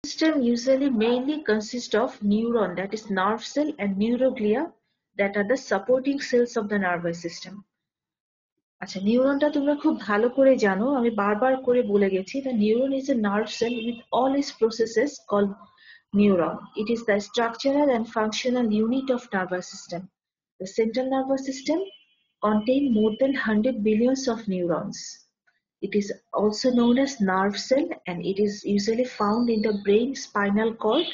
system usually mainly consists of neuron, that is nerve cell, and neuroglia, that are the supporting cells of the nervous system. আচ্ছা, নিউরনটা তোমরা খুব ভালো করে জানো, আমি বারবার করে বলে গেছি, the neuron is a nerve cell with all its processes called neuron. It is the structural and functional unit of nervous system. The central nervous system contains more than 100 billions of neurons. It is also known as nerve cell and it is usually found in the brain, spinal cord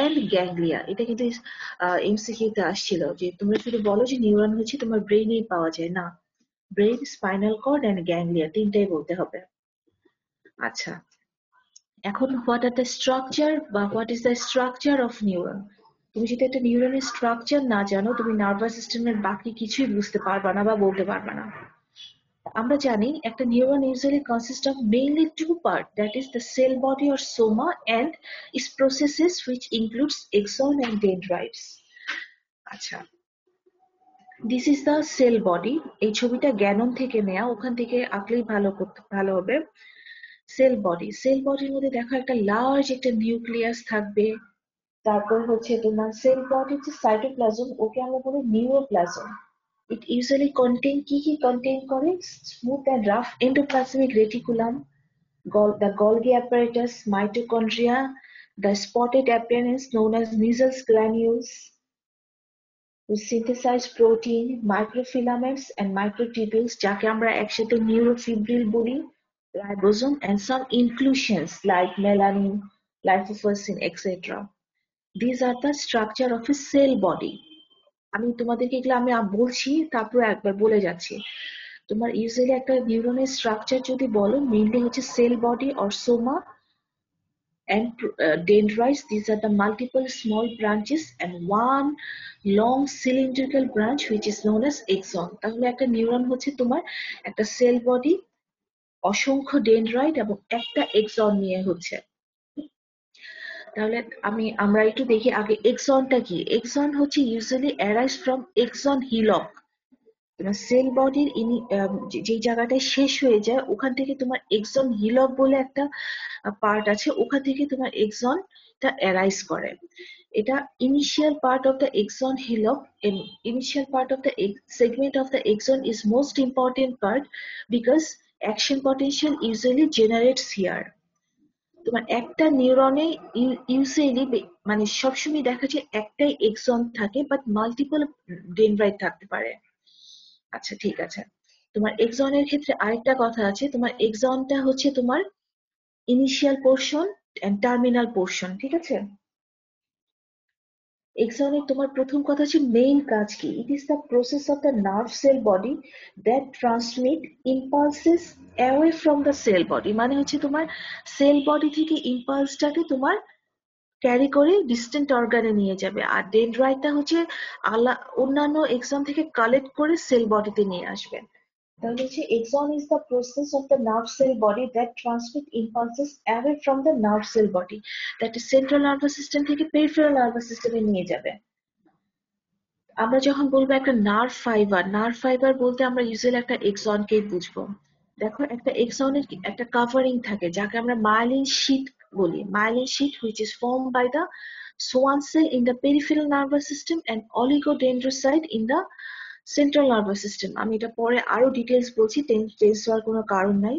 and ganglia. এটা কিন্তু MCQ তে আসছিল যে তোমরা শুধু বলো যে neuron হচ্ছে তোমার ব্রেইনেই পাওয়া যায়, না, brain, spinal cord and ganglia তিনটাই বলতে হবে। আচ্ছা, এখন হোয়াট আর দ্য স্ট্রাকচার বা what is the structure of neuron. তুমি যদি একটা নিউরনের স্ট্রাকচার না জানো, তুমি নার্ভাস সিস্টেমের বাকি কিছুই বুঝতে পারবা না বা বলতে পারবা না। আমরা জানি একটা neuron usually consist of mainly two part, that is the cell body or soma and its processes which includes axon and dendrites. আচ্ছা, this is the cell body. এই ছবিটা গ্যানন থেকে নেয়া, ওখান থেকে আঁকলেই ভালো হবে। সেল বডি, সেল বডির মধ্যে দেখো একটা লার্জ একটা নিউক্লিয়াস থাকবে, তারপর হচ্ছে তোমার সেল বডির যে সাইটোপ্লাজম, ওকে আমরা বলি নিউরোপ্লাজম। ইট ইউজুয়ালি কন্টেইন কি কন্টেইন করে, smooth and rough endoplasmic reticulum, the Golgi apparatus, mitochondria, the spotted appearance known as Nissls granules, which synthesize protein, microfilaments and microtubules, যাকে আমরা একসাথে নিউরোফিব্রিল বলি, ribosome, and some inclusions like melanin, lipofuscin, etc. These are the structure of a cell body. আমি তোমাদেরকে এগুলো আমি বলছি, তারপর একবার বলে যাচ্ছি। তোমার ইউজুয়ালি একটা নিউরনের স্ট্রাকচার যদি বলো, মেইনলি হচ্ছে sell body or Soma and dendrites. These are the multiple small branches and one long cylindrical branch which is known as axon. তাহলে একটা নিউরন হচ্ছে তোমার একটা সেল বডি, অসংখ্য ডেনড্রাইট এবং একটা এক্সন নিয়ে হচ্ছে। তাহলে আমরা একটু দেখি আগে এক্সনটা কি। এক্সন হচ্ছে ইউজুয়ালি অ্যারাইজ ফ্রম এক্সন হিলক। তোমার সেল বডির যে জায়গাটায় শেষ হয়ে যায়, ওখান থেকে তোমার এক্সন হিলক বলে একটা পার্ট আছে, ওখান থেকে তোমার এক্সনটা অ্যারাইজ করে। এটা initial part of the axon hillock, initial part of the segment of the axon is most important part because action potential usually generates here. তোমার একটা নিউরনে ইউজুয়ালি মানে সবসময় দেখা যায় একটাই এক্সন থাকে, বাট মাল্টিপল ডেনড্রাইট থাকতে পারে। আচ্ছা, ঠিক আছে। তোমার এক্সনের ক্ষেত্রে আরেকটা কথা আছে, তোমার এক্সনটা হচ্ছে তোমার initial portion and terminal portion, ঠিক আছে। এক্সনের তোমার প্রথম কথা হচ্ছে মেইন কাজ কি, it is the process of the nerve cell body that transmit impulses away from the cell body. মানে হচ্ছে তোমার সেল বডি থেকে ইম্পালসটাকে তোমার ক্যারি করে ডিস্টেন্ট অর্গানে নিয়ে যাবে, আর ডেনড্রাইটটা হচ্ছে অন্যান্য এক্সন থেকে কালেক্ট করে সেল বডিতে নিয়ে আসবে। তাহলে হচ্ছে axon is the process of the nerve cell body that transmit impulses away from the nerve cell body, that is central nervous system থেকে peripheral nervous system এ নিয়ে যাবে। আমরা যখন বলবো একটা নার্ভ ফাইবার বলতে আমরা ইউজুয়ালি একটা axon কেই বুঝবো। দেখো, একটা axon-এর একটা কাভারিং থাকে যাকে আমরা myelin sheath বলি, myelin sheath which is formed by the Schwann cell in the peripheral nervous system and oligodendrocyte in the central nervous system. আমি এটা পরে আরো ডিটেলস বলছি, টেন্স হওয়ার কোনো কারণ নাই।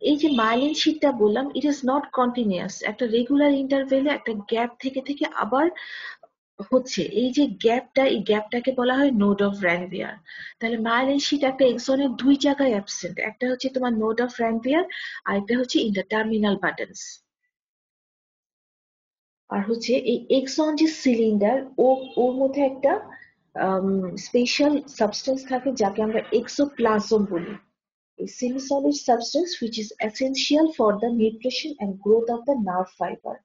এই যে মাইলিন শীটটা বললাম, ইট ইজ নট কন্টিনিউয়াস, একটা রেগুলার ইন্টারভেলে একটা গ্যাপ থেকে থেকে আবার হচ্ছে। এই যে গ্যাপটা, এই গ্যাপটাকে বলা হয় নোড অফ রানভিয়ার। তাহলে মাইলিন শীট একটা এক্সনের দুই জায়গায় অ্যাবসেন্ট, একটা হচ্ছে তোমার নোড অফ রানভিয়ার আর একটা হচ্ছে ইন দ্য টার্মিনাল বাটনস। আর হচ্ছে এই এক্সন যে সিলিন্ডার, ওর মধ্যে একটা স্পেশাল সাবস্টেন্স থাকে যাকে আমরা এক্সোপ্লাজম বলি, a semi-solid substance which is essential for the nutrition and growth of the nerve fiber.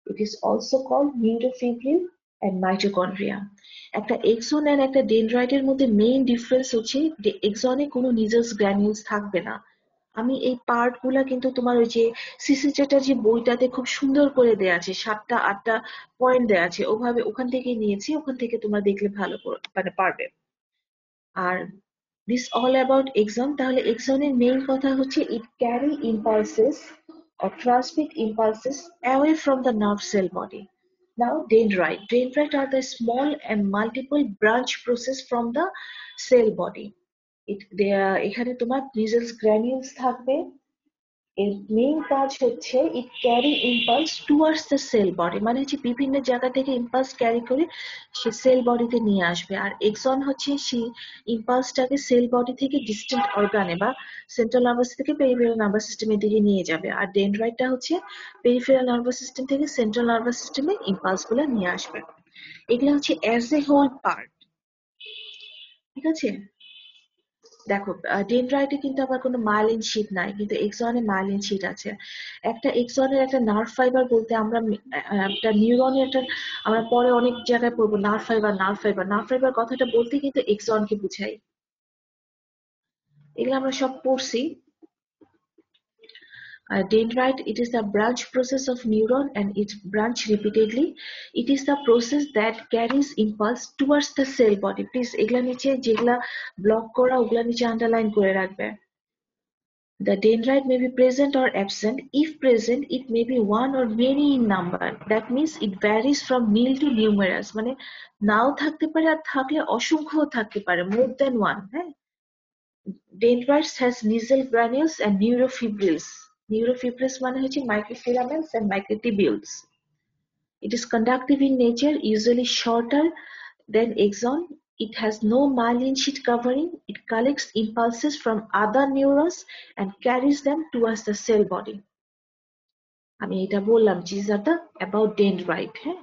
It is also called neurofibril and mitochondria. একটা এক্সন আর একটা ডেনড্রাইটের মধ্যে মেইন ডিফারেন্স হচ্ছে যে এক্সনে কোনো নিজেলস গ্র্যানিউলস থাকবে না। আমি এই পার্ট গুলা কিন্তু তোমার ওই যে সিসি চ্যাটার্জি বইটাতে খুব সুন্দর করে দেয়া আছে, 7টা 8টা পয়েন্ট দেয়া আছে, ওভাবে ওখান থেকে নিয়েছি, ওখান থেকে তোমরা দেখলে ভালো মানে পারবে। আর দিস অল অ্যাবাউট এক্সন। তাহলে এক্সনের মেইন কথা হচ্ছে ইট carry impulses or transmit impulses away from the nerve cell body. Now, dendrite. Dendrite are the small and multiple branch process from the cell body. এখানে তোমার মিজেলস গ্র্যানিউলস থাকবে। এর main কাজ হচ্ছে ইট carry impulse towards the cell body, মানে হচ্ছে বিভিন্ন জায়গা থেকে ইম্পালস ক্যারি করে সে সেল বডিতে নিয়ে আসবে। আর এক্সন হচ্ছে সেই ইম্পালসটাকে সেল বডি থেকে ডিস্টেন্ট অর্গানে বা সেন্ট্রাল নার্ভাস থেকে পেরিফেরাল নার্ভাস সিস্টেমের দিকে নিয়ে যাবে। আর ডেনড্রাইটটা হচ্ছে পেরিফেরাল নার্ভাস সিস্টেম থেকে সেন্ট্রাল নার্ভাস সিস্টেমে ইম্পালসগুলো নিয়ে আসবে। এগুলো হচ্ছে অ্যাজ এ হোল পার্ট, ঠিক আছে? দেখো, ডেনড্রাইটে কিন্তু আবার কোনো মাইলিন শীট নাই, কিন্তু এক্সনে মাইলিন শীট আছে। একটা এক্সনের একটা নার্ভ ফাইবার বলতে আমরা একটা নিউরনের একটা, আমরা পরে অনেক জায়গায় পড়বো nerve fibre nerve fibre nerve fibre কথাটা বলতে কিন্তু এক্সনকে বুঝাই। এগুলো আমরা সব পড়ছি। Dendrite, it is the branch process of neuron and it branch repeatedly. It is the process that carries impulse towards the cell body. Please এগুলা নিচে যেগুলা ব্লক করা ওগুলা নিচে আন্ডারলাইন করে রাখবে। The dendrite may be present or absent. If present, it may be one or many in number. That means it varies from nil to numerous. মানে নাও থাকতে পারে আর থাকলে অসংখ্য থাকতে পারে, more than one. হ্যাঁ, dendrites has nasal granules and neurofibrils. Neurofibrils মানে হচ্ছে microfilaments and microtubules. It is conductive in nature, usually shorter than axon. It has no myelin sheet covering. It collects impulses from other neurons and carries them towards the cell body. আমি এটা বললাম these are the about dendrite. হ্যাঁ,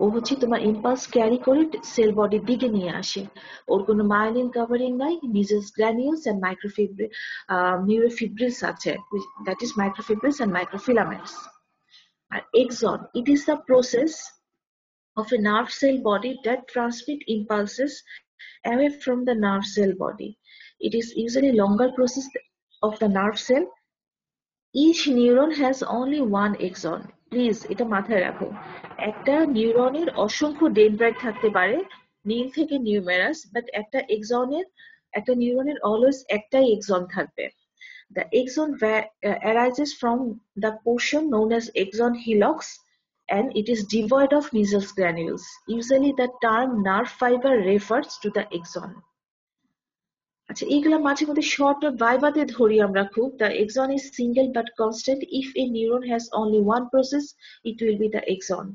ও হচ্ছে তোমার impulse carry করে sell বডির দিকে নিয়ে আসে। ওর কোনো মাইলিন কাভারিং নাই, মিজেলস গ্র্যানিউলস এন্ড নিউরোফিব্রিলস আছে, that is microfibrils and microfilaments. আর axon, it is the process of a nerve cell body that transmit impulses away from the nerve cell body. It is usually longer process of the nerve cell. Each neuron has only one axon. Please এটা মাথায় রাখো, একটা নিউরনের অসংখ্য dendrite থাকতে পারে নীল থেকে numerous, but একটা নিউরনের অলওয়েজ একটাই এক্সন থাকবে। The axon arises from the portion known as axon helix and it is devoid of Mezels granules. Usually the term nerve fiber refers to the axon. আচ্ছা, এইগুলা মাঝে মধ্যে শর্ট ভাইবাতে ধরি আমরা খুব। The axon is single but constant. If a neuron has only one process, it will be the axon.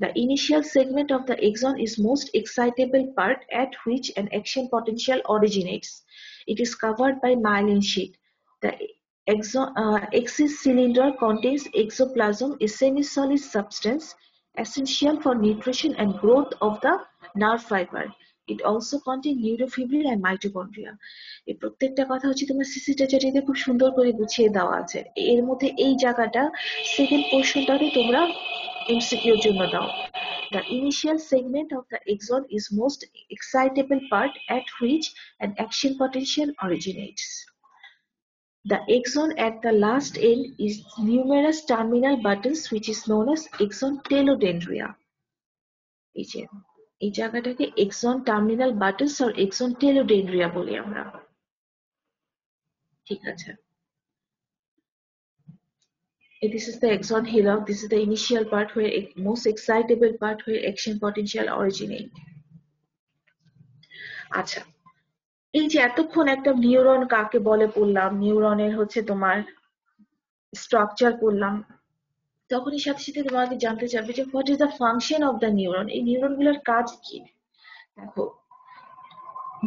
The initial segment of the axon is most excitable part at which an action potential originates. It is covered by myelin sheath. The axis cylinder contains exoplasm, a semi-solid substance essential for nutrition and growth of the nerve fiber. It also contains neurofibril and mitochondria. এই প্রত্যেকটা কথা হচ্ছে তোমার সিসিটাচারিতে খুব সুন্দর করে গুছিয়ে দেওয়া আছে। এর মধ্যে এই জায়গাটা সেকেন্ড পোর্শনটাতে তোমরা এমসিকিউর জন্য দাও। The initial segment of the axon is most excitable part at which an action potential originates. The axon at the last end is numerous terminal buttons which is known as axon telodendria. এই জায়গাটাকে axon terminal buttons or axon telodendria বলি আমরা। ঠিক আছে, this is the axon helix. This is the initial part where most excitable part where action potential originate. আচ্ছা, এই যে এতক্ষণ একটা নিউরন কাকে বলে পড়লাম, নিউরনের হচ্ছে তোমার স্ট্রাকচার পড়লাম, তখনই সাথে সাথে তোমাকে জানতে চাইবে যে what is the function of the neuron, এই নিউরনগুলোর কাজ কি। দেখো,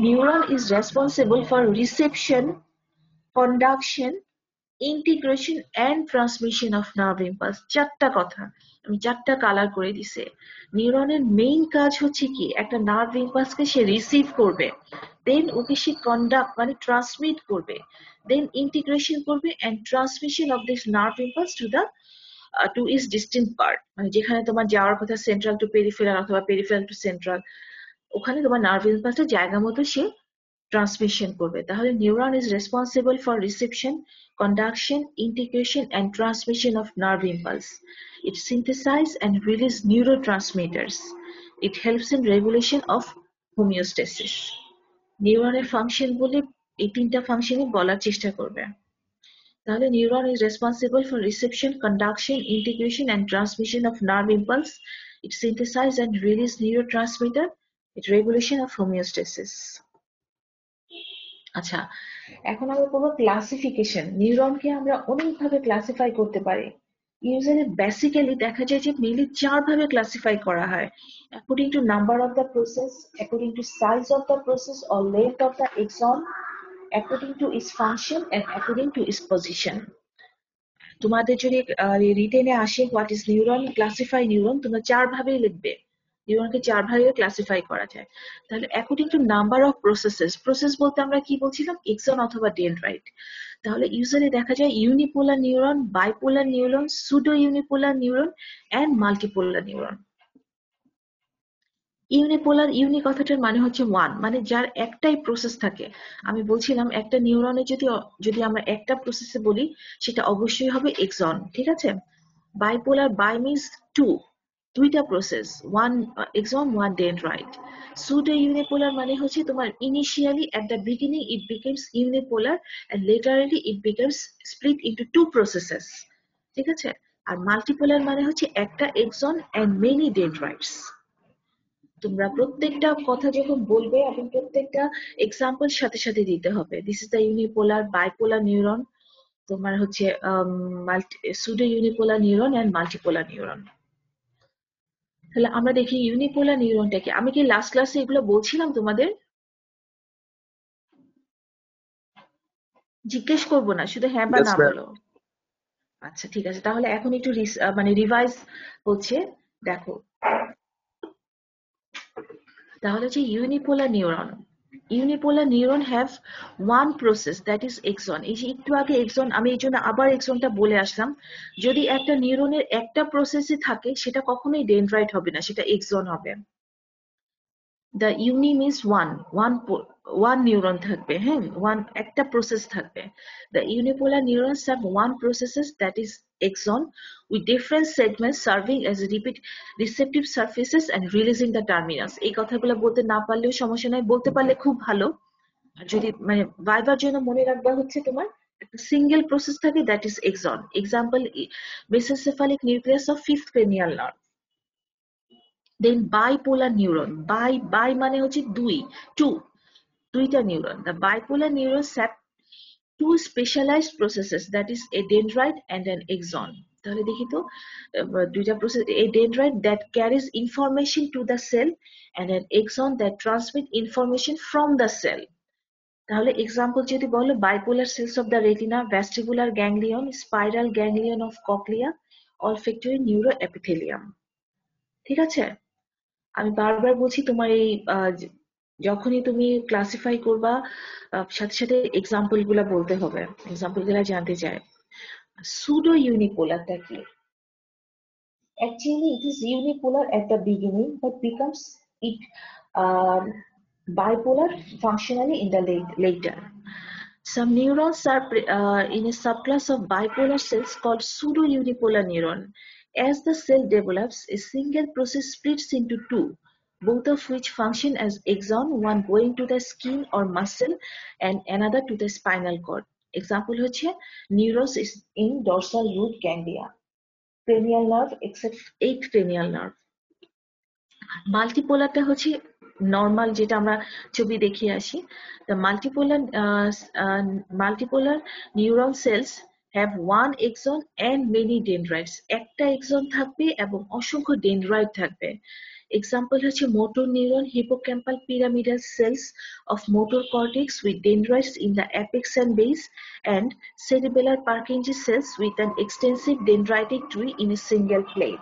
neuron is responsible for reception, conduction, integration and transmission of nerve impulse. চারটা কথা আমি চারটা কালার করে দিছে। নিউরনের মেইন কাজ হচ্ছে কি, একটা নার্ভ ইম্পালসকে সে রিসিভ করবে, দেন ওকে সে কন্ডাক্ট মানে ট্রান্সমিট করবে, দেন ইন্টিগ্রেশন করবে and transmission of this nerve impulse to is distinct part, মানে যেখানে তোমার যাওয়ার কথা সেন্ট্রাল টু পেরিফেরাল অথবা পেরিফেরাল টু সেন্ট্রাল, ওখানে তোমার নার্ভ ইম্পালসটা জায়গা মতো সে ট্রান্সমিশন করবে। তাহলে neuron is responsible for reception, conduction, integration and transmission of nerve impulse. It synthesizes and releases neurotransmitters. It helps in regulation of homeostasis. নিউরনের function বলে এই তিনটা ফাংশনই বলার চেষ্টা করবে। তাহলে neuron is responsible for reception, conduction, integration and transmission of nerve impulse. It synthesize and release neurotransmitter. It regulation of homeostasis. আচ্ছা, এখন আমরা করবো ক্লাসিফিকেশন। নিউরনকে আমরা অনেকভাবে ক্লাসিফাই করতে পারি। ইউজুয়ালি বেসিক্যালি দেখা যায় যে মেইনলি 4 ভাবে ক্লাসিফাই করা হয়, according to number of the process, according to size of the process or length of the axon, according to its function and according to its position. তোমাদের যদি রিটেনে আসে what is neuron, classify neuron, তোমরা 4 ভাবেই লিখবে। নিউরনকে 4 ভাবে classify করা যায়। তাহলে according to number of processes, process বলতে আমরা কি বলছিলাম, এক্সন অথবা ডেনড্রাইট। তাহলে ইউজুয়ালি দেখা যায় unipolar neuron, bipolar neuron, pseudo unipolar neuron and multipolar neuron. Unipolar, uni কথাটার মানে হচ্ছে ওয়ান, মানে যার একটাই প্রসেস থাকে। আমি বলছিলাম একটা নিউরনে যদি আমরা একটা প্রসেসে বলি সেটা অবশ্যই হবে এক্সন, ঠিক আছে। বাইপোলার, বাই মিন্স টু, দুইটা process, one axon one dendrite. Pseudo unipolar মানে হচ্ছে তোমার initially at the beginning it becomes unipolar and laterally it becomes split into two processes, ঠিক আছে। আর মাল্টিপোলার মানে হচ্ছে একটা এক্সন এন্ড মেনি ডেনড্রাইটস। তোমরা প্রত্যেকটা কথা যখন বলবে এবং প্রত্যেকটা এক্সাম্পল সাথে সাথে দিতে হবে। This is the unipolar, bipolar neuron, তোমার হচ্ছে pseudo unipolar neuron and multipolar neuron. তাহলে আমরা দেখি ইউনিপোলার নিউরনটাকে। আমি কি লাস্ট ক্লাসে এগুলো বলছিলাম তোমাদের? জিজ্ঞেস করবো না, শুধু হ্যাঁ বা Yes, না ma'am. বলো। আচ্ছা ঠিক আছে, তাহলে এখন একটু মানে রিভাইজ হচ্ছে, দেখো। তাহলে হচ্ছে unipolar neuron. Unipolar neuron have one process that is axon. এই যে একটু আগে axon, আমি এই জন্য আবার axonটা বলে আসলাম। যদি একটা নিউরনের একটা প্রসেসই থাকে সেটা কখনোই ডেনড্রাইট হবে না, সেটা axon হবে। The uni means one neuron থাকবে, হ্যাঁ, একটা প্রসেস থাকবে। The unipolar neurons have one processes that is axon with different segments serving as receptive surfaces and releasing the terminus. এই কথাগুলো বলতে না পারলেও সমস্যা নাই, বলতে পারলে খুব ভালো। যদি মানে ভাইবার জন্য মনে রাখবা হচ্ছে তোমার একটা সিঙ্গেল প্রসেস থাকে that is axon. Example, mesocephalic nucleus of fifth cranial nerve. Then bipolar neuron, bi মানে হচ্ছে দুইটা neuron. The bipolar neurons have two specialized processes that is a dendrite and an axon. তাহলে দেখি তো দুইটা process, a dendrite that carries information to the cell and an axon that transmit information from the cell. তাহলে example যদি বলো, bipolar cells of the retina, vestibular ganglion, spiral ganglion of cochlea, olfactory neuro epithelium, ঠিক আছে। আমি বারবার বলছি তোমার এই যখনই তুমি ক্লাসিফাই করবা সাথে সাথে এক্সাম্পল গুলা বলতে হবে, এক্সাম্পল গুলা জানতে চায়। সুডো ইউনিপোলারটা কি? Actually, it is unipolar at the beginning, but becomes it um, bipolar functionally in the later. Some neurons are in a subclass of bipolar cells called pseudo-unipolar neuron. As the cell develops, a single process splits into two, both of which function as axon, one going to the skin or muscle and another to the spinal cord. Example হচ্ছে neurons is in dorsal root ganglia, cranial nerve except 8th cranial nerve. মাল্টিপোলারটা হচ্ছে normal, যেটা আমরা ছবি দেখিয়ে আসি। The multipolar neuron cells have one axon and many dendrites. একটা axon থাকবে এবং অসংখ্য ডেনড্রাইট থাকবে। এক্সাম্পল হচ্ছে motor neuron, hippocampal pyramidal cells of motor cortex with dendrites in the apex and base, and cerebellar Purkinje cells with an extensive dendritic tree in a single plane.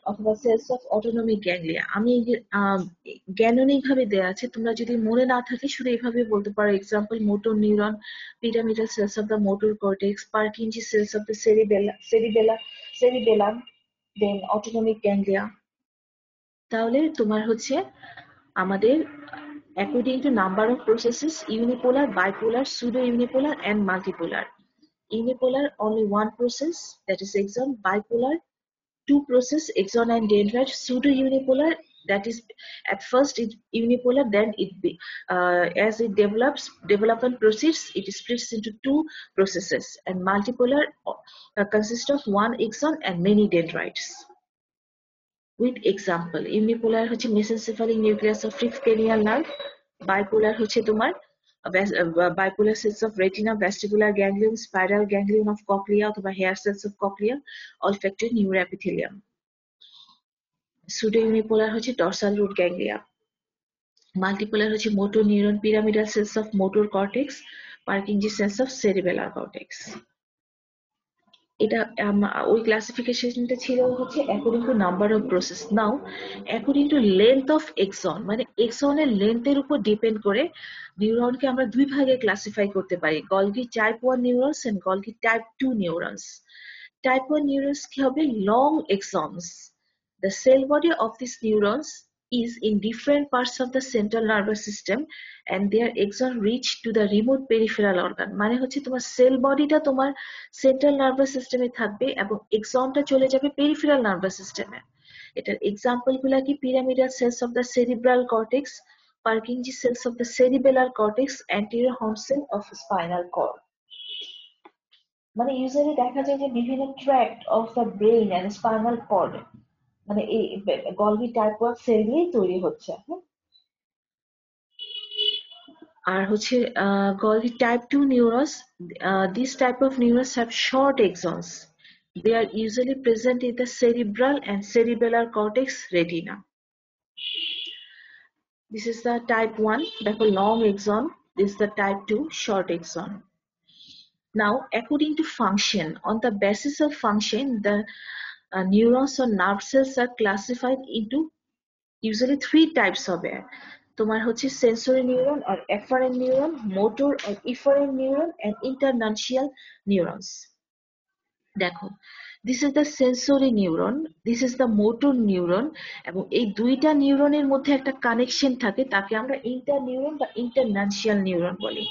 অথবা sales of autonomic ganglia. আমি জ্ঞাননিক ভাবে দেয়া আছে, তোমরা যদি মনে না থাকে শুধু এভাবে বলতে পারো। Example, motor neuron, pyramidal cells of the motor cortex, Purkinje cells of the cerebellum, then autonomic ganglia. তাহলে তোমার হচ্ছে আমাদের according to number of processes, unipolar, bipolar, pseudo-unipolar and multipolar. Unipolar, only one process, that is axon. Bipolar, two process, axon and dendrite. Pseudo-unipolar, That is, at first it unipolar, then as it development proceeds, it splits into two processes, and multipolar consists of one axon and many dendrites. With example, unipolar হচ্ছে mesencephalic nucleus of fifth cranial nerve, bipolar হচ্ছে তোমার bipolar cells of retina, vestibular ganglion, spiral ganglion of cochlea অথবা hair cells of cochlea, olfactory neuroepithelium. Pseudounipolar হচ্ছে dorsal root ganglia. Multipolar হচ্ছে motor neuron, pyramidal cells of motor cortex, Purkinje cells of cerebellar cortex. এটা ওই ক্লাসিফিকেশনটা ছিল হচ্ছে according to number of process. Now according to length of axon, মানে এক্সনের লেন্থের উপর ডিপেন্ড করে নিউরনকে আমরা দুই ভাগে ক্লাসিফাই করতে পারি, Golgi type 1 neurons and Golgi type 2 neurons. Type 1 neurons কি হবে? Long axons. The cell body of these neurons is in different parts of the central nervous system and their axon reach to the remote peripheral organ. মানে হচ্ছে তোমার sell বডিটা তোমার central nervous সিস্টেমে থাকবে এবং এক্সনটা চলে যাবে পেরিফেরাল নার্ভাস সিস্টেমে। এটার এক্সাম্পল গুলা কি? Pyramidal cells of the cerebral cortex, Purkinje cells of the cerebellar cortex, anterior horn cell of spinal cord. মানে ইউজুয়ালি দেখা যায় যে বিভিন্ন tract of the brain and spinal cord মানে এই গলগি টাইপ 1 সেল দিয়েই তৈরি হচ্ছে। আর হচ্ছে Golgi type 2 neurons, this type of neurons have short axons. They are usually present in the cerebral and cerebellar cortex retina. This is the type 1, দেখো long axon. This is the type 2, short axon. Now, according to function, on the basis of function, the neurons or nerve cells are classified into usually 3 types of it. তোমার হচ্ছে sensory neuron or efferent neuron, motor or efferent neuron, and internuncial neurons. দেখো, this is the sensory neuron, this is the motor neuron, এবং এই দুইটা নিউরনের মধ্যে একটা connection থাকে, তাকে আমরা ইন্টারনিউরন বা ইন্টারনানশিয়াল নিউরন বলি।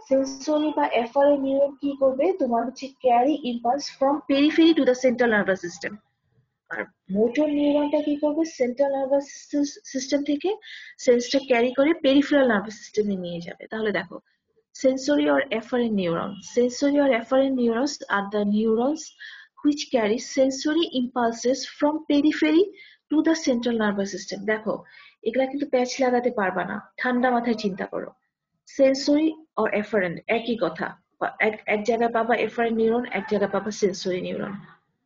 সেন্সরি বা এফারেন্ট নিউরন কি করবে? তোমার হচ্ছে carry impulse from periphery to the central nervous system. আর মোটর নিউরনটা কি করবে? সেন্ট্রাল নার্ভাস সিস্টেম থেকে সেন্সটা ক্যারি করে পেরিফেরাল নার্ভাস সিস্টেমে নিয়ে যাবে। তাহলে দেখো, sensory or efferent neuron. Sensory or efferent neurons are the neurons which carry sensory impulses from periphery to the central nervous system. দেখো, এগুলা কিন্তু প্যাচ লাগাতে পারবা না, ঠান্ডা মাথায় চিন্তা করো। সেন্সরি or efferent একই কথা, এক জায়গায় পাবা এফারেন্ট নিউরন, এক জায়গায় পাবা সেন্সরি নিউরন।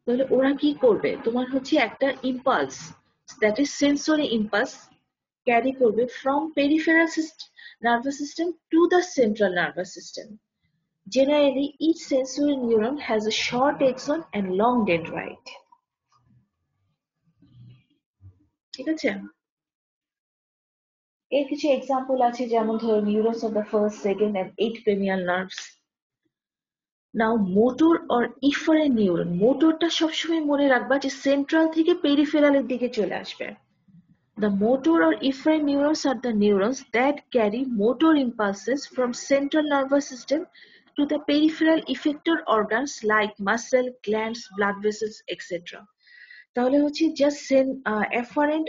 তাহলে ওরা কি করবে? তোমার হচ্ছে একটা impulse, that is sensory impulse, carry করবে from peripheral nervous system to the central nervous system. Generally, each sensory neuron has a short axon and long dendrite. ঠিক আছে? এর কিছু এক্সাম্পল আছে, যেমন ধরো neurons of the first, second and eighth cranial nerves. Now, motor or efferent neuron, মোটরটা সবসময় মনে রাখবা যে সেন্ট্রাল থেকে পেরিফেরালের দিকে চলে আসবে। The motor or efferent neurons are the neurons that carry motor impulses from central nervous system to the peripheral effector organs like muscle, glands, blood vessels, etc. তাহলে হচ্ছে just efferent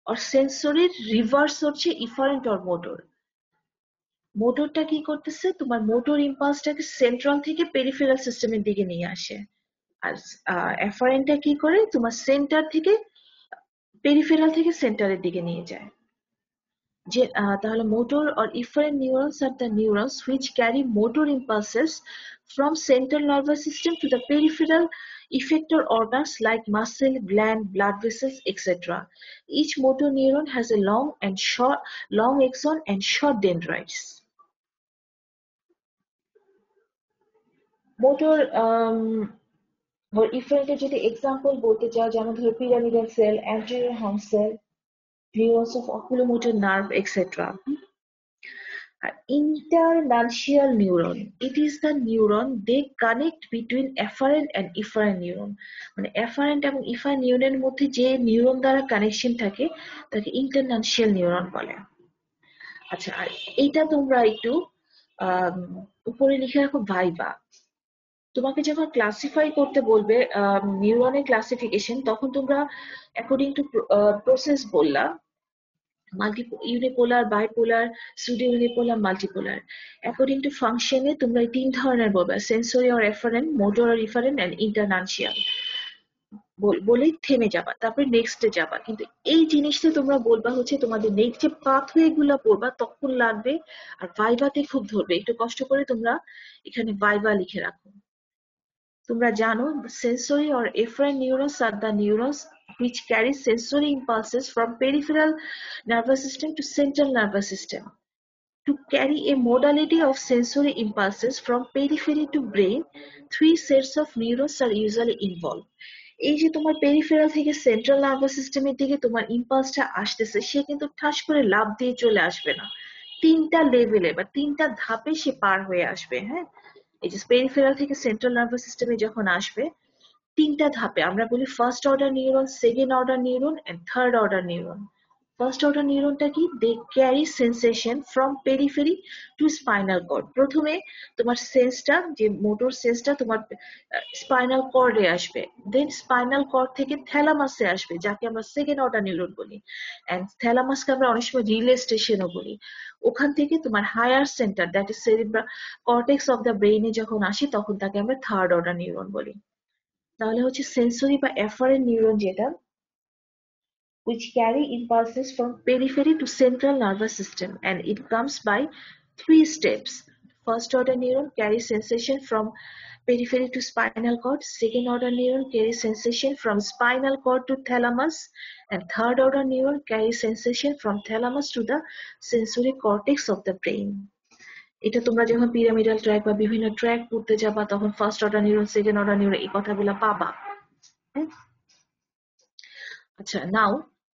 or sensory reverse হচ্ছে efferent or motor. মোটরটা কি করতেছে? তোমার motor ইম্পালসটাকে central থেকে peripheral সিস্টেমের দিকে নিয়ে আসে। আর এফারেন্টটা কি করে? তোমার সেন্টার থেকে পেরিফেরাল থেকে সেন্টারের দিকে নিয়ে যায়। যে তাহলে motor or efferent neurons are the neurons which carry motor impulses from central nervous system to the peripheral effector organs like muscle, gland, blood vessels, etc. Each motor neuron has a long axon and short dendrites. Motor or efferent এর যদি example বলতে চাও, যেমন ধরো pyramidal cell, anterior horn cell, neurons of oculomotor nerve, etc. Internuncial neuron, it is the neuron they connect between afferent and efferent neuron. মানে afferent এবং efferent নিউরনের মধ্যে যে নিউরন দ্বারা কানেকশন থাকে তাকে ইন্টারনানশিয়াল নিউরন বলে। আচ্ছা, আর এইটা তোমরা একটু উপরে লিখে রাখো ভাইবা। তোমাকে যখন ক্লাসিফাই করতে বলবে নিউরনের ক্লাসিফিকেশন, তখন তোমরা অ্যাকর্ডিং টু প্রসেস বললা unipolar, bipolar, pseudo unipolar, multipolar. According to ফাংশনে তোমরা এই 3 ধরনের বলবা, sensory or afferent, motor or efferent and internuncial. বলেই থেমে যাবা, তারপরে নেক্সটে যাবা। কিন্তু এই জিনিসটা তোমরা বলবা হচ্ছে তোমাদের নেক্সট যে পাথওয়ে গুলা পড়বা তখন লাগবে, আর ভাইভাতে খুব ধরবে। একটু কষ্ট করে তোমরা এখানে ভাইভা লিখে রাখো। তোমরা জানো sensory or efferent neurons are the neurons which carry sensory impulses from peripheral nervous system to central nervous system. To carry a modality of sensory impulses from periphery to brain, 3 sets of neurons are usually involved. এই যে তোমার peripheral থেকে central nervous সিস্টেমের দিকে তোমার ইম্পালসটা আসতেছে, সে কিন্তু ঠাস করে লাফ দিয়ে চলে আসবে না। 3টা লেভেলে বা 3টা ধাপে সে পার হয়ে আসবে। হ্যাঁ, এই যে পেরিফেরাল থেকে সেন্ট্রাল নার্ভাস সিস্টেমে যখন আসবে 3টা ধাপে, আমরা বলি first order neuron, second order neuron and third order neuron. First order নিউরনটা কি? They carry sensation from periphery to spinal cord. প্রথমে তোমার সেন্সটা, যে মোটর সেন্সটা তোমার স্পাইনাল কর্ডে আসবে, দেন স্পাইনাল কর্ড থেকে থ্যালামাসে আসবে, যাকে আমরা সেকেন্ড অর্ডার নিউরন বলি। এন্ড থ্যালামাসকে আমরা অনেক সময় রিলে স্টেশনও বলি। ওখান থেকে তোমার higher centre, that is cerebral cortex of the ব্রেইনে যখন আসি, তখন তাকে আমরা থার্ড অর্ডার নিউরন বলি। তাহলে হচ্ছে সেন্সরি বা এফারেন্ট নিউরন যেটা, which carry impulses from periphery to central nervous system, and it comes by 3 steps. First order neuron carries sensation from periphery to spinal cord, second order neuron carries sensation from spinal cord to thalamus, and third order neuron carries sensation from thalamus to the sensory cortex of the brain. এটা তোমরা যখন pyramidal track বা বিভিন্ন track পড়তে যাবা তখন first order neuron, second order neuron এই কথাগুলো পাবা। আচ্ছা, নাও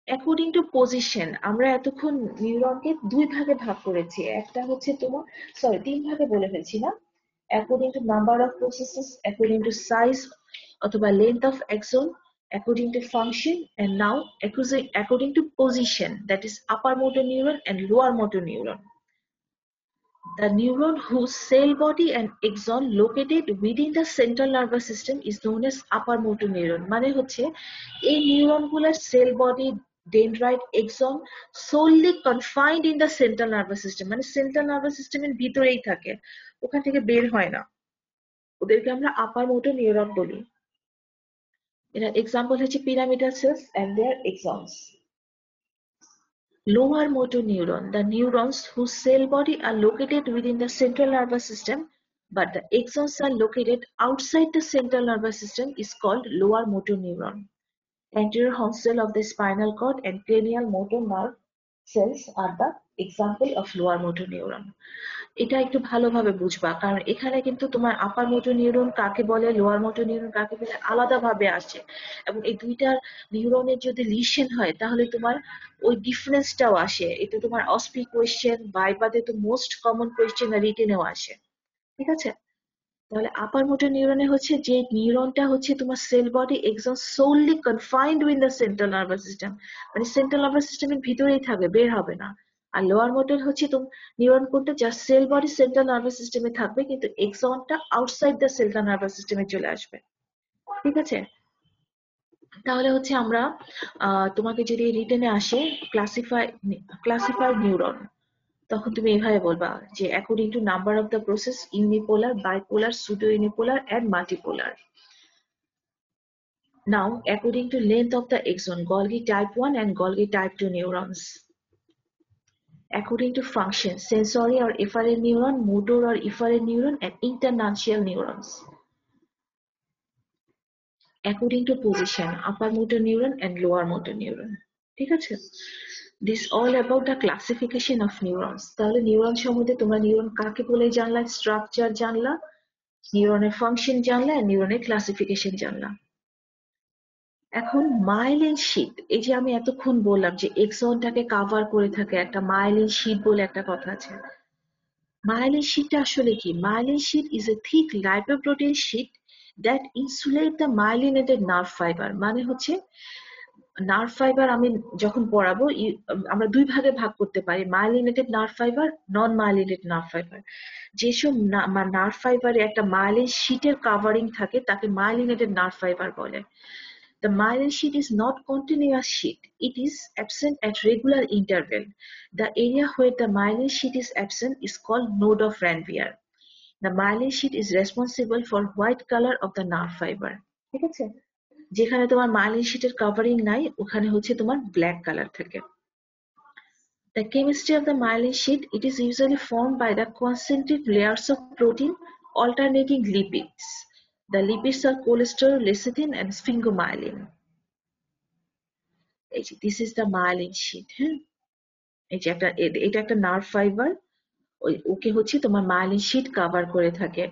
অ্যাকর্ডিং টু পজিশন, আমরা এতক্ষণ নিউরনকে 2 ভাগে ভাগ করেছি। একটা হচ্ছে তোমার, সরি 3 ভাগে বলে ফেলছি না, according to number of processes, according to size অথবা length of axon, according to function, and now according to position, that is upper motor neuron and lower motor neuron. The neuron whose cell body and axon located within the central nervous system is known as upper motor neuron. মানে হচ্ছে এই নিউরনগুলোর cell body, dendrite, axon solely confined in the central nervous system, মানে central nervous সিস্টেমের ভিতরেই থাকে, ওখান থেকে বের হয় না। ওদেরকে আমরা আপার মোটর নিউরন বলি। এর এক্সাম্পল হচ্ছে pyramidal cells and their axons. Lower motor neuron, the neurons whose cell body are located within the central nervous system but the axons are located outside the central nervous system, is called lower motor neuron. Anterior horn cell of the spinal cord and cranial motor nerve cells are the example of lower motor neuron. এটা একটু ভালোভাবে বুঝবা, কারণ এখানে কিন্তু তোমার আপার motor neuron কাকে বলে, লোয়ার মোটর নিউরন কাকে বলে আলাদাভাবে আসে, এবং এই দুইটা নিউরনের যদি লিশন হয় তাহলে তোমার ওই ডিফারেন্সটাও আসে। এটা তোমার অস্পি কোয়েশ্চেন, ভাইভাতে তো মোস্ট কমন কোয়েশ্চেন রিটেনেও আসে। ঠিক আছে, তাহলে আপার মোটর নিউরনে হচ্ছে যে নিউরনটা হচ্ছে তোমার cell body axon solely confined within the central nervous system, মানে সেন্ট্রাল নার্ভাস সিস্টেমের ভিতরেই থাকবে, বের হবে না। আর লোয়ার মোটর হচ্ছে নিউরন কোনটা, যার সেল বডি সেন্ট্রাল নার্ভাস সিস্টেমে থাকবে কিন্তু এক্সনটা আউটসাইড দ্য সেন্ট্রাল নার্ভাস সিস্টেমে চলে আসবে। ঠিক আছে, তাহলে হচ্ছে আমরা তোমাকে যদি রিটেনে আসে ক্লাসিফাই নিউরন, তখন তুমি এভাবে বলবা যে according to number of the process, unipolar, bipolar, pseudo unipolar and multipolar. Now, according to length of the axon, Golgi type 1 and Golgi type 2 neurons. According to function, sensory or efferent neuron, motor or efferent neuron, and internuncial neurons. According to position, upper motor neuron and lower motor neuron. ঠিক আছে, this all about the classification of neurons. তাহলে neuron সম্বন্ধে তোমরা neuron কাকে বলে জানলা, structure জানলা, নিউরনের ফাংশন জানলা, নিউরনের ক্লাসিফিকেশন জানলা। এখন মাইলিন শীট, এই যে আমি এতক্ষণ বললাম যে এক্সনটাকে কাভার করে থাকে একটা মাইলিন শীট বলে একটা কথা আছে। মাইলিন শীটটা আসলে কি? Myelin sheet is a thick lipoprotein sheet that insulate the myelinated nerve fibre. মানে হচ্ছে নার্ভ ফাইবার আমি যখন পড়াবো আমরা দুই ভাগে ভাগ করতে পারি, মাইলিনেটেড নার্ভ ফাইবার, নন মাইলিনেটেড নার্ভ ফাইবার। যেসব নার্ভ ফাইবারে একটা মাইলিন শীটের কাভারিং থাকে তাকে মাইলিনেটেড নার্ভ ফাইবার বলে। The myelin sheet is not continuous sheet. It is absent at regular interval. The area where the myelin sheet is absent is called node of Ranvier. The myelin sheet is responsible for white color of the nerve fiber. ঠিক আছে? যেখানে তোমার myelin শীটের covering নাই ওখানে হচ্ছে তোমার black colour থাকে। The chemistry of the myelin sheet, it is usually formed by the concentric layers of protein alternating lipids. The lipids are cholesterol, lecithin and sphingomyelin. This is the myelin sheet. হ্যাঁ, এই যে এটা একটা nerve fibre, ওকে হচ্ছে তোমার myelin sheet cover করে থাকে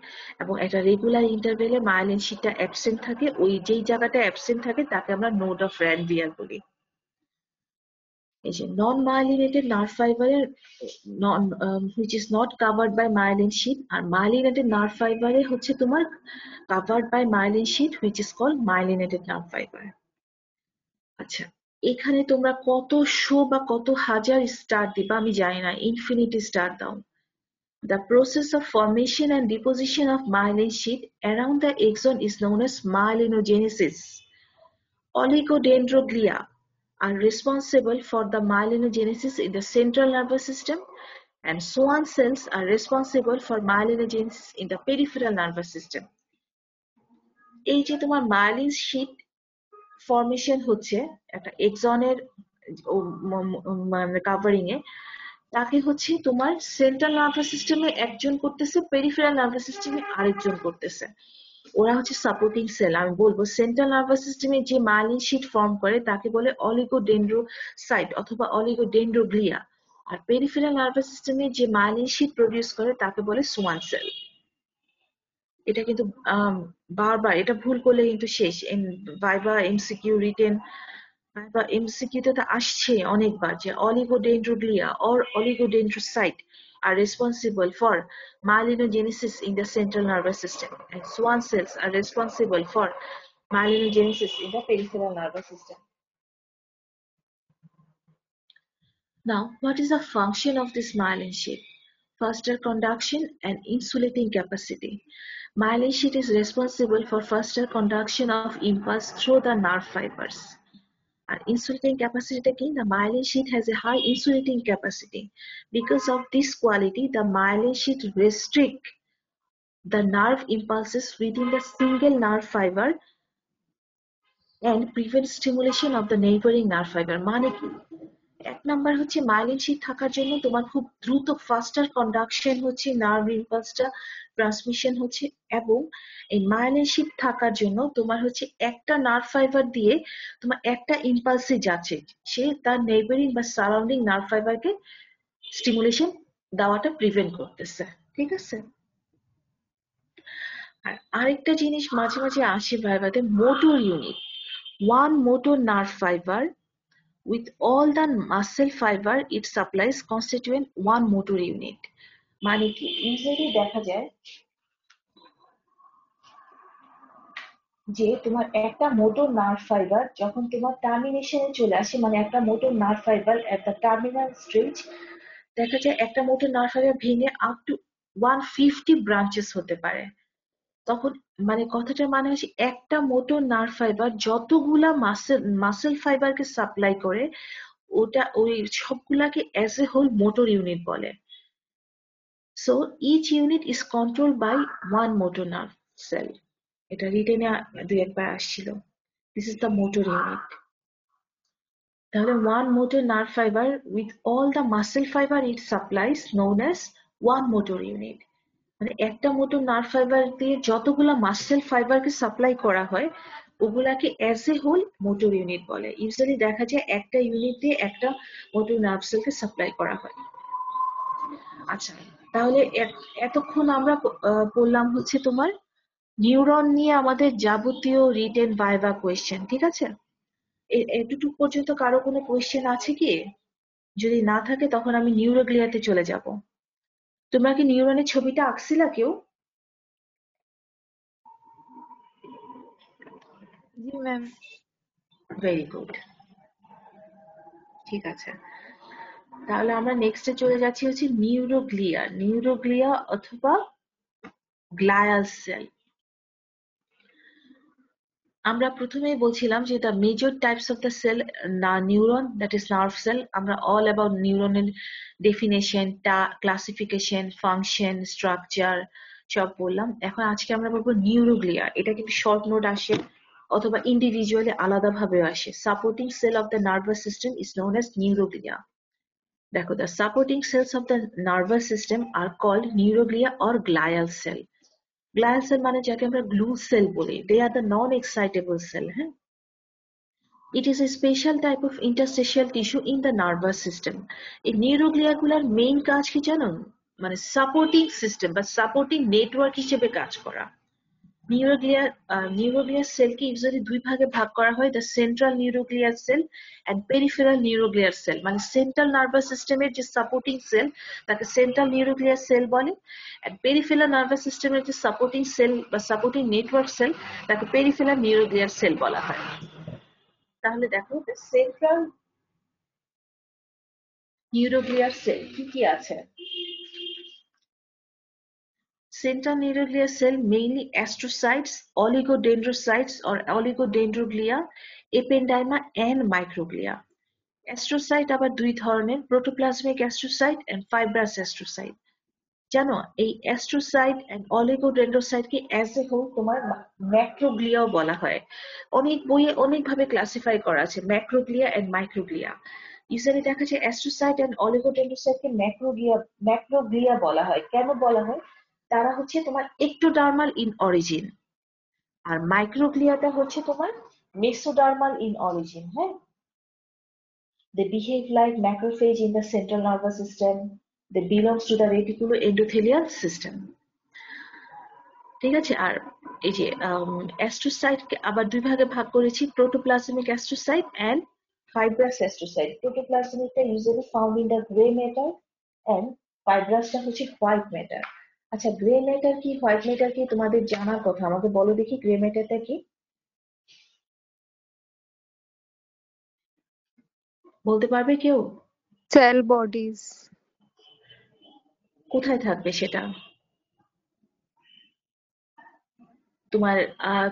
এবং একটা রেগুলার ইন্টারভেলে মাইলিন শীটটা অ্যাবসেন্ট থাকে। ওই যেই জায়গাটা অ্যাবসেন্ট থাকে তাকে আমরা নোড অফ র্যানভিয়ার বলি। এই যে নন মাইলিনেটেড নার্ভ ফাইবারের which is not covered by myelin sheath, আর মাইলিনেটেড নার্ভ ফাইবারে হচ্ছে তোমার covered by myelin sheath which is called myelinated nerve fibre. আচ্ছা, এখানে তোমরা কত শো বা কত হাজার স্টার দিবা আমি জানি না, ইনফিনিটি স্টার দাও। The process of formation and deposition of myelin sheet around the axon is known as myelinogenesis. Oligodendroglia are responsible for the myelinogenesis in the central nervous system, and Schwann cells are responsible for myelinogenesis in the peripheral nervous system. এই যে তোমার myelin sheet formation হচ্ছে একটা এক্সনের covering এ, তাকে হচ্ছে তোমার central nervous সিস্টেমে একজন করতেছে, পেরিফেরাল নার্ভাস সিস্টেমে আরেকজন করতেছে। ওরা হচ্ছে সাপোর্টিং সেল। আমি বলবো সেন্ট্রাল নার্ভাস সিস্টেমে যে মাইলিন শীট ফর্ম করে তাকে বলে অলিগোডেন্ড্রোসাইট অথবা অলিগোডেন্ড্রোগ্লিয়া, আর পেরিফেরাল নার্ভাস সিস্টেমে যে মাইলিন শীট প্রডিউস করে তাকে বলে সোয়ান সেল। এটা কিন্তু বারবার এটা ভুল করলে কিন্তু শেষ। ভাইবা, এমসিকিউ, রিটেন বা এমসিকিউতে তো আসছে অনেকবার যে oligodendroglia or oligodendrocyte are responsible for myelinogenesis in the central nervous system, and Schwann cells are responsible for myelinogenesis in the peripheral nervous system. Now, what is the function of this myelin sheet? Faster conduction and insulating capacity. Myelin sheet is responsible for faster conduction of impulse through the nerve fibers. And insulating capacity again, the myelin sheet has a high insulating capacity. Because of this quality, the myelin sheet restrict the nerve impulses within the single nerve fiber and prevent stimulation of the neighboring nerve fiber. মানে কি? এক number হচ্ছে myelin sheet থাকার জন্য তোমার খুব দ্রুত ফাস্টার conduction হচ্ছে, নার্ভ ইম্পালসটা ট্রান্সমিশন হচ্ছে, এবং এই মাইলিন শীট থাকার জন্য তোমার হচ্ছে একটা নার্ভ ফাইবার দিয়ে তোমার একটা ইম্পালসে যাচ্ছে, সে তার নেইবারিং বা সারাউন্ডিং নার্ভ ফাইবারকে স্টিমুলেশন দেওয়াটা প্রিভেন্ট করতেছে। ঠিক আছে? আর আরেকটা জিনিস মাঝে মাঝে আসে ভাইবাতে, motor unit. One motor nerve fibre with all the muscle fiber it supplies constituent one motor unit. মানে কি, ইউজুয়ালি দেখা যায় যে তোমার একটা মোটর নার্ভ ফাইবার যখন তোমার টার্মিনেশনে চলে আসে, মানে একটা motor nerve fibre at the terminal stage, দেখা যায় একটা মোটর নার্ভ ফাইবার ভেঙে আপ টু 150 ব্রাঞ্চেস হতে পারে। তখন মানে কথাটার মানে হচ্ছে একটা মোটর নার্ভ ফাইবার যতগুলা মাসেল ফাইবারকে সাপ্লাই করে ওটা ওই সবগুলাকে as a whole motor unit বলে। So each unit is control by one motor nerve cell. এটা রিটেনে দুই একবার আসছিল। This is the motor unit. তাহলে one motor nerve fibre with all the muscle fibre it supplies known as one motor unit. মানে একটা motor nerve fibre দিয়ে যতগুলা মাসেল ফাইবারকে সাপ্লাই করা হয় ওগুলাকে as a whole motor unit বলে। ইউজুয়ালি দেখা যায় একটা ইউনিট দিয়ে একটা মোটর নার্ভ সেলকে সাপ্লাই করা হয়। আচ্ছা, তাহলে এতক্ষণ আমরা পড়লাম হচ্ছে তোমার নিউরন নিয়ে আমাদের যাবতীয় রিটেন ভাইভা কোয়েশ্চেন। ঠিক আছে? এতটুকু পর্যন্ত কারো কোনো কোয়েশ্চেন আছে কি? যদি না থাকে তখন আমি নিউরোগ্লিয়াতে চলে যাব। তোমরা কি নিউরনের ছবিটা আঁকছিলা কেউ? জি ম্যাম। Very good. ঠিক আছে, তাহলে আমরা নেক্সটে চলে যাচ্ছি হচ্ছে নিউরোগ্লিয়া অথবা গ্লায়াল সেল। আমরা প্রথমেই বলছিলাম যে the major types of the cell neuron, that is nerve cell. আমরা all about neuronal definition, classification, function, structure সব বললাম। এখন আজকে আমরা বলবো নিউরোগ্লিয়া। এটা কিন্তু শর্ট নোট আসে অথবা ইন্ডিভিজুয়ালি আলাদাভাবে আসে। Supporting cell of the nervous system is known as neuroglia. দেখো, the supporting cells of the nervous system are called neuroglia or glial cell. Glial cell মানে যাকে আমরা গ্লু সেল বলি, they are the non excitable cell. হ্যাঁ, it is a special type of interstitial tissue in the nervous system. এই neuroglia গুলার main কাজ কি জানো? মানে সাপোর্টিং সিস্টেম বা সাপোর্টিং নেটওয়ার্ক হিসেবে কাজ করা। নিউরোগ্লিয়ার সেলকে ইউজুয়ালি দুই ভাগে ভাগ করা হয়, দ্য সেন্ট্রাল নিউরোগ্লিয়ার সেল অ্যান্ড পেরিফেরাল নিউরোগ্লিয়ার সেল। মানে সেন্ট্রাল নার্ভাস সিস্টেমের যে সাপোর্টিং সেল তাকে সেন্ট্রাল নিউরোগ্লিয়ার সেল বলে, অ্যান্ড পেরিফেরাল নার্ভাস সিস্টেমের যে সাপোর্টিং সেল বা সাপোর্টিং নেটওয়ার্ক সেল তাকে পেরিফেরাল নিউরোগ্লিয়ার সেল বলা হয়। তাহলে দেখো, সেন্ট্রাল নিউরোগ্লিয়ার সেল কি কি আছে? Central neuroglial cell mainly astrocytes, oligodendrocytes or oligodendroglia, ependyma and microglia. Astrocyte আবার দুই ধরনের, protoplasmic astrocyte and fibrous astrocyte. জানো, এই অ্যাস্ট্রোসাইট এন্ড অলিগোডেন্ড্রোসাইটকে অ্যাজ এ হোল তোমার ম্যাক্রোগ্লিয়াও বলা হয়। অনেক বইয়ে অনেকভাবে ক্লাসিফাই করা আছে ম্যাক্রোগ্লিয়া এন্ড মাইক্রোগ্লিয়া। ইউজুয়ালি দেখা যায় অ্যাস্ট্রোসাইট এন্ড অলিগোডেন্ড্রোসাইটকে ম্যাক্রোগ্লিয়া বলা হয়। কেন বলা হয়? তারা হচ্ছে তোমার একটোডার্মাল ইন অরিজিন, আর মাইক্রোগ্লিয়াটা হচ্ছে তোমার মেসোডার্মাল ইন অরিজিন। হ্যাঁ, they behave like macrophage in the central nervous system. They belongs to the reticuloendothelial system. ঠিক আছে, আর এই যে অ্যাস্ট্রোসাইটকে আবার দুই ভাগে ভাগ করেছি, protoplasmic astrocyte and fibrous astrocyte. প্রোটোপ্লাজমিকটা usually found in the grey matter and ফাইব্রাসটা হচ্ছে হোয়াইট ম্যাটার। আচ্ছা, গ্রে ম্যাটার কি হোয়াইট ম্যাটার কি তোমাদের জানার কথা, আমাকে বলো দেখি গ্রে ম্যাটারটা কি, বলতে পারবে কেউ? Cell bodies. কোথায় থাকবে সেটা? তোমার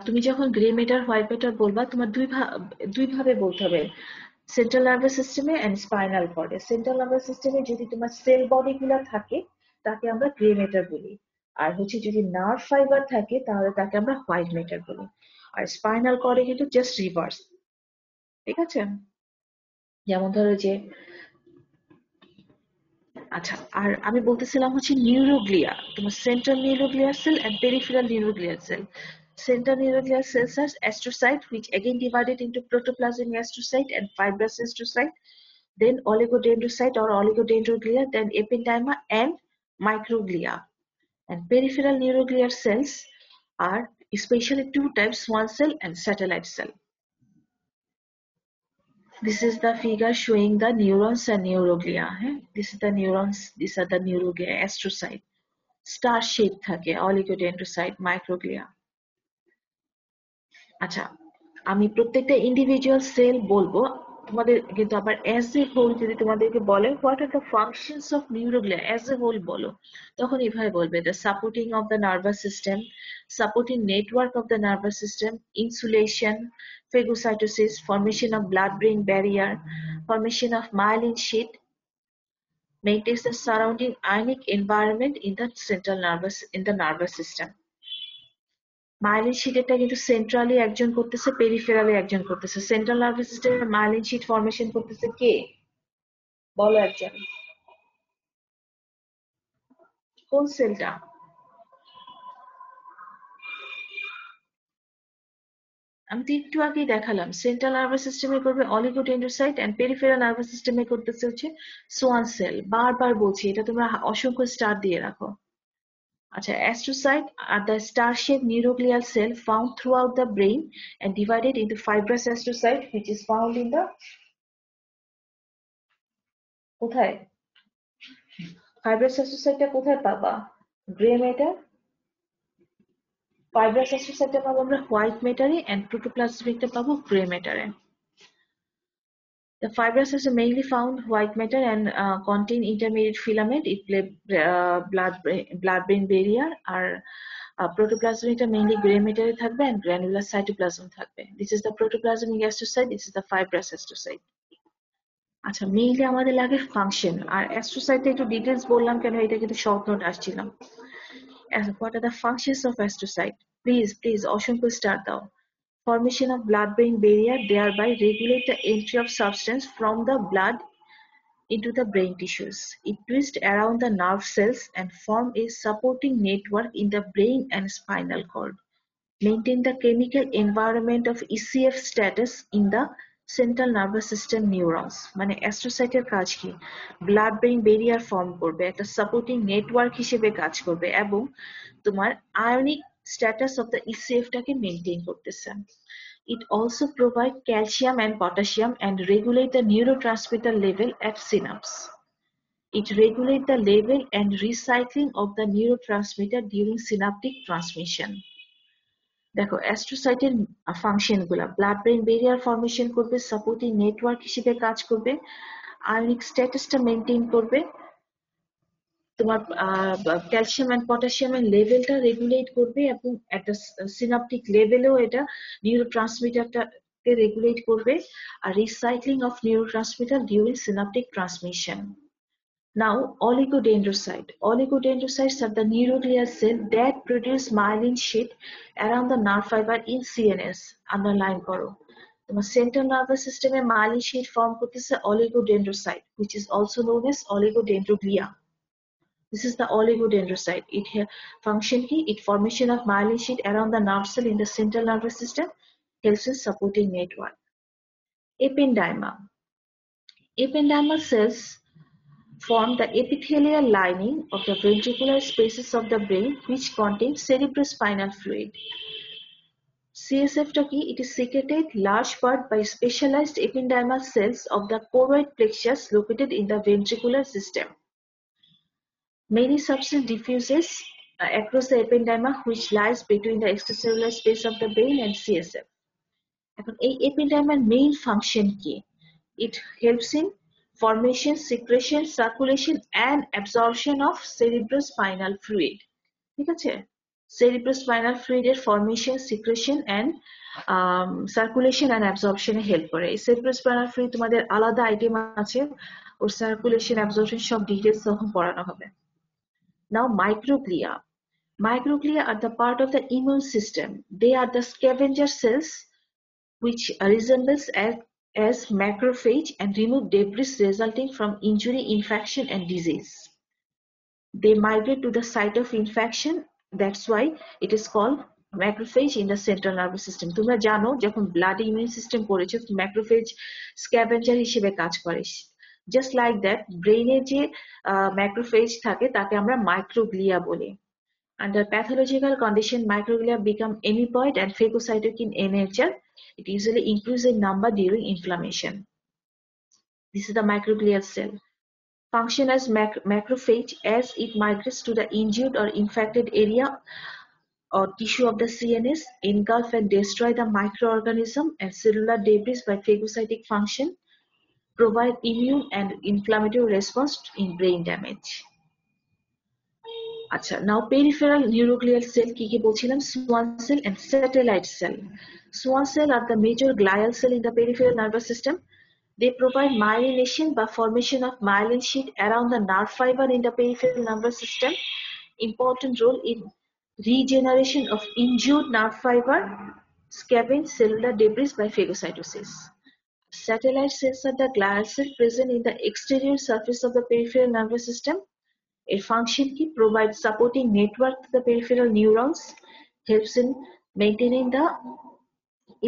তুমি যখন গ্রে ম্যাটার হোয়াইট ম্যাটার বলবা, তোমার দুই ভাবে বলতে হবে, সেন্ট্রাল নার্ভাস সিস্টেমে এন্ড স্পাইনাল কর্ডে। সেন্ট্রাল নার্ভাস সিস্টেমে যদি তোমার সেল বডি গুলা থাকে তাকে আমরা গ্রে ম্যাটার বলি, আর হচ্ছে যদি নার্ভ ফাইবার থাকে তাহলে তাকে আমরা হোয়াইট ম্যাটার বলি। আর স্পাইনাল কর্ডে কিন্তু জাস্ট রিভার্স। ঠিক আছে, যেমন ধরো যে, আচ্ছা, আর আমি বলতেছিলাম হচ্ছে নিউরোগ্লিয়া, তোমার সেন্ট্রাল নিউরোগ্লিয়ার cell and peripheral neuroglial cell. Central neuroglial cells are astrocytes, which again divided into protoplasmic astrocyte and fibrous astrocyte, then oligodendrocyte or oligodendroglia, then ependyma and microglia. And peripheral neuroglial cells are especially two types, swan cell and satellite cell. This is the figure showing the neurons and neuroglia. This is the neurons, these are the neuroglia, astrocyte. Star shape থাকে, oligodendrocyte, microglia. আচ্ছা, আমি প্রত্যেকটা individual sell বলবো তোমাদের, কিন্তু আবার as a whole যদি তোমাদেরকে বলে what are the functions of neuroglia as a whole বলো, তখন এভাবে বলবে the supporting of the nervous system, supporting network of the nervous system, insulation, phagocytosis, formation of blood-brain barrier, formation of myelin sheath, maintains the surrounding ionic environment in the nervous system. Myelin শিটেরটা কিন্তু centrally একজন করতেছে, peripherally একজন করতেছে। Central nervous সিস্টেমে myelin sheath formation করতেছে কে, বলো একজন, কোন সেলটা? আমি তো একটু আগেই দেখালাম, সেন্ট্রাল নার্ভাস সিস্টেমে করবে অলিগোডেন্ড্রোসাইট এন্ড পেরিফেরাল নার্ভাস সিস্টেমে করতেছে হচ্ছে সোয়ান সেল। বারবার বলছি, এটা তোমরা অসংখ্য স্টার দিয়ে রাখো। আচ্ছা, astrocyte are the star-shaped neuroglial cell found throughout the brain and divided into fibrous astrocyte, which is found in the কোথায়? ফাইব্রাস অ্যাস্ট্রোসাইটটা কোথায় পাবা? Grey matter. ফাইব্রাস অ্যাস্ট্রোসাইটটা পাবো আমরা হোয়াইট ম্যাটারে, এন্ড প্রোটোপ্লাজমিকটা পাবো grey ম্যাটারে। The fibrous is mainly found white matter and contain intermediate filament. It play blood-brain barrier. আর protoplasm mainly gray matter থাকবে and granular cytoplasm থাকবে. This is the protoplasmic astrocyte. This is the fibrous astrocyte. আচ্ছা, mainly আমাদের লাগে function. আর অ্যাস্ট্রোসাইটে একটু details বললাম কেন, এটা কিন্তু শর্ট নোট আসছিলাম। What are the functions of astrocyte? Please, অসংখ্য স্টার দাও। Formation of blood-brain barrier, thereby regulate the entry of substance from the blood into the brain tissues. It twists around the nerve cells and form a supporting network in the brain and spinal cord. Maintain the chemical environment of ECF status in the central nervous system neurons. মানে অ্যাস্ট্রোসাইটের কাজ কি? Blood brain barrier form করবে, একটা supporting network হিসেবে কাজ করবে এবং তোমার আয়নিক স্ট্যাটাস অফ দ্য ইসিএফটাকে মেনটেন করতেছে। It also provide calcium and potassium and regulate the neurotransmitter level at synapse. It regulate the level and recycling of the neurotransmitter during synaptic transmission. দেখো অ্যাস্ট্রোসাইটের function গুলা blood brain barrier formation করবে, supporting network হিসেবে কাজ করবে, ionic স্ট্যাটাসটা maintain করবে, তোমার calcium and পটাশিয়ামের লেভেলটা রেগুলেট করবে এবং একটা সিনাপটিক লেভেলেও এটা নিউরোট্রান্সমিটারটাকে রেগুলেট করবে, আর recycling of neurotransmitter during synaptic transmission. Now, oligodendrocyte. Oligodendrocytes are the neuroglial cell that produce myelin sheath around the nerve fiber in CNS. Underline করো। তোমার central nervous system এ myelin sheath form করতেছে oligodendrocyte, which is also known as oligodendroglia. This is the oligodendrocyte. It function key, it formation of myelin sheath around the nerve cell in the central nervous system helps in supporting network. Ependyma. Ependymal cells form the epithelial lining of the ventricular spaces of the brain which contain cerebrospinal fluid. CSF it is secreted large part by specialized ependymal cells of the choroid plexus located in the ventricular system. Many substance diffuses across the ependyma which lies between the extracellular space of the brain and CSF. এখন এই এপিডার্মার main function কি? It helps in formation, secretion, circulation and absorption of cerebrospinal fluid. ঠিক আছে? Cerebrospinal fluid এর formation, secretion and circulation and absorption A help করে। এই cerebrospinal fluid তোমাদের আলাদা আইটেম আছে, ওর circulation, absorption সব ডিটেইলস তখন পড়ানো হবে। Now microglia. Microglia are the part of the immune system. They are the scavenger cells which resembles as macrophage and remove debris resulting from injury, infection and disease. They migrate to the site of infection. That's why it is called macrophage in the central nervous system. তোমরা জানো যখন blood immune system পড়েছো macrophage scavenger হিসেবে কাজ করে। Just like that, brain এ যে macrophage থাকে তাকে আমরা microglia বলি। Under pathological condition, microglia become amoeboid and phagocytokine in nature. It usually increases in number during inflammation. This is the microglial cell. Function as macrophage as it migrates to the injured or infected area or tissue of the CNS, engulf and destroy the microorganism and cellular debris by phagocytic function, provide immune and inflammatory response in brain damage. আচ্ছা, now peripheral neuroglial cell কি বলছিলাম? Swan cell and satellite cell. Swan cell are the major glial cell in the peripheral nervous system. They provide myelination by formation of myelin sheath around the nerve fiber in the peripheral nervous system. Important role in regeneration of injured nerve fiber, scavenge cellular debris by phagocytosis. Satellite cells are the glial cells present in the exterior surface of the peripheral nervous system. A function key provides supporting network to the peripheral neurons, helps in maintaining the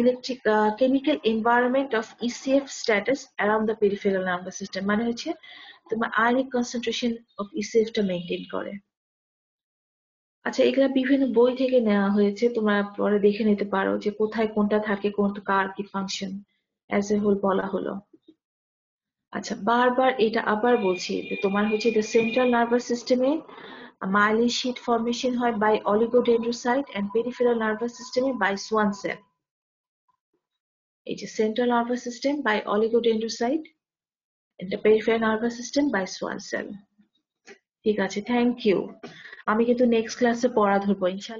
electric chemical environment of ECF status around the peripheral nervous system. মানে হচ্ছে তোমার ionic concentration of ECF টা maintain করে। আচ্ছা, এগুলা বিভিন্ন বই থেকে নেওয়া হয়েছে, তোমরা পরে দেখে নিতে পারো যে কোথায় কোনটা থাকে, কোনটা কার কি ফাংশন অ্যাজ এ হোল বলা হলো। আচ্ছা, বারবার এটা আবার বলছি যে তোমার হচ্ছে the central nervous system A myelin sheath formation হয় by oligodendrocyte and peripheral nervous system A by Swan cell. এই যে central nervous system by oligodendrocyte, এটা peripheral nervous system by Schwann cell. ঠিক আছে, থ্যাংক ইউ। আমি কিন্তু next ক্লাসে পড়া ধরবো ইনশাল্লাহ।